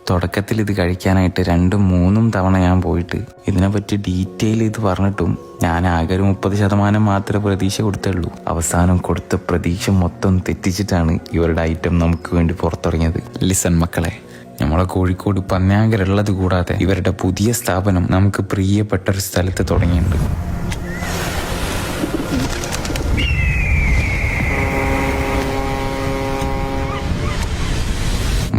തുടക്കത്തിൽ ഇത് കഴിക്കാനായിട്ട് 2-3 തവണ ഞാൻ പോയിട്ട് ഇതിനെപ്പറ്റി ഡീറ്റെയിൽ ഇത് പറഞ്ഞിട്ടും ഞാൻ ആകെ ഒരു 30% മാത്രമേ പ്രതീക്ഷ കൊടുത്തുള്ളൂ. അവസാനം കൊടുത്ത പ്രതീക്ഷ മൊത്തം തെറ്റിച്ചിട്ടാണ് ഇവരുടെ ഐറ്റം നമുക്ക് വേണ്ടി പുറത്തിറങ്ങിയത്. ലിസൺ മക്കളെ, നമ്മളെ കോഴിക്കോട് പന്ന്യാങ്കലുള്ളത് കൂടാതെ ഇവരുടെ പുതിയ സ്ഥാപനം നമുക്ക് പ്രിയപ്പെട്ട ഒരു സ്ഥലത്ത് തുടങ്ങിയിട്ടുണ്ട്.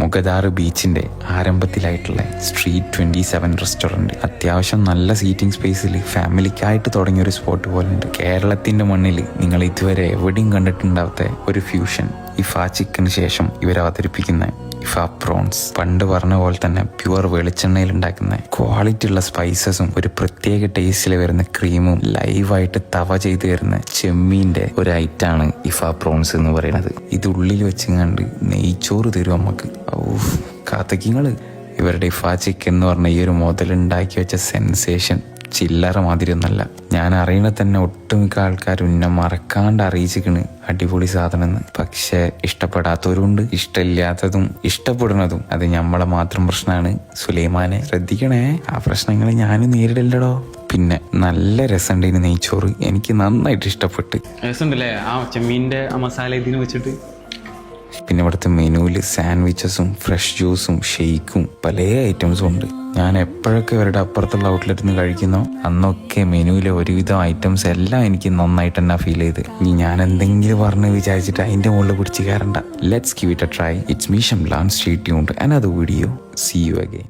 മുഗദാറ് ബീച്ചിന്റെ ആരംഭത്തിലായിട്ടുള്ള സ്ട്രീറ്റ് 27 റെസ്റ്റോറൻറ്റ് അത്യാവശ്യം നല്ല സീറ്റിംഗ് സ്പേസിൽ ഫാമിലിക്കായിട്ട് തുടങ്ങിയ ഒരു സ്പോട്ട് പോലെ ഉണ്ട്. കേരളത്തിന്റെ മണ്ണിൽ നിങ്ങൾ ഇതുവരെ എവിടെയും കണ്ടിട്ടുണ്ടാവാത്ത ഒരു ഫ്യൂഷൻ ഇഫാ ചിക്കന് ശേഷം ഇവർ അവതരിപ്പിക്കുന്ന ഇഫാ പ്രോൺസ്. പണ്ട് പറഞ്ഞ പോലെ തന്നെ പ്യുവർ വെളിച്ചെണ്ണയിൽ ഉണ്ടാക്കുന്ന ക്വാളിറ്റി ഉള്ള സ്പൈസസും ഒരു പ്രത്യേക ടേസ്റ്റിൽ വരുന്ന ക്രീമും ലൈവായിട്ട് തവ ചെയ്ത് വരുന്ന ചെമ്മീൻ്റെ ഒരു ഐറ്റാണ് ഇഫാ പ്രോൺസ് എന്ന് പറയുന്നത്. ഇത് ഉള്ളിൽ വെച്ചിങ്ങാണ്ട് നെയ്ച്ചോറ് തരും നമുക്ക്. കാത്തക്കിങ്ങള് ഇവരുടെ ഇഫാ ചിക്കൻ എന്ന് പറഞ്ഞ ഈ ഒരു മുതലുണ്ടാക്കി വെച്ച സെൻസേഷൻ ചില്ലറ മാതിരി ഒന്നല്ല. ഞാൻ അറിയണ തന്നെ ഒട്ടുമിക്ക ആൾക്കാരും എന്നെ മറക്കാണ്ട് അറിയിച്ചിക്കണ് അടിപൊളി സാധനം എന്ന്. പക്ഷെ ഇഷ്ടപ്പെടാത്തവരുണ്ട്, ഇഷ്ടമില്ലാത്തതും ഇഷ്ടപ്പെടുന്നതും. അത് നമ്മളെ മാത്രം പ്രശ്നമാണ്. സുലൈമാനെ ശ്രദ്ധിക്കണേ, ആ പ്രശ്നങ്ങൾ ഞാനും നേരിടില്ലടോ. പിന്നെ നല്ല രസമുണ്ട് നെയ്ച്ചോറ്, എനിക്ക് നന്നായിട്ട് ഇഷ്ടപ്പെട്ട്. രസമുണ്ടല്ലേ ആ ചെമ്മീൻ്റെ ആ മസാല ഇതിന് വെച്ചിട്ട്. പിന്നെ ഇവിടുത്തെ മെനുവിൽ സാൻഡ്വിച്ചസും ഫ്രഷ് ജ്യൂസും ഷെയ്ക്കും പല ഐറ്റംസും ഉണ്ട്. ഞാൻ എപ്പോഴൊക്കെ ഇവരുടെ അപ്പുറത്തുള്ള ഔട്ട്ലെറ്റിൽ നിന്ന് കഴിക്കുന്നോ അന്നൊക്കെ മെനുവിലെ ഒരുവിധം ഐറ്റംസ് എല്ലാം എനിക്ക് നന്നായിട്ട് തന്നെ ഫീൽ ചെയ്ത്. ഇനി ഞാൻ എന്തെങ്കിലും പറഞ്ഞ് വിചാരിച്ചിട്ട് അതിൻ്റെ മുകളിൽ പിടിച്ച് കയറണ്ട. Let's give it a try. It's me Shamlan. Stay tuned. Another video. See you again.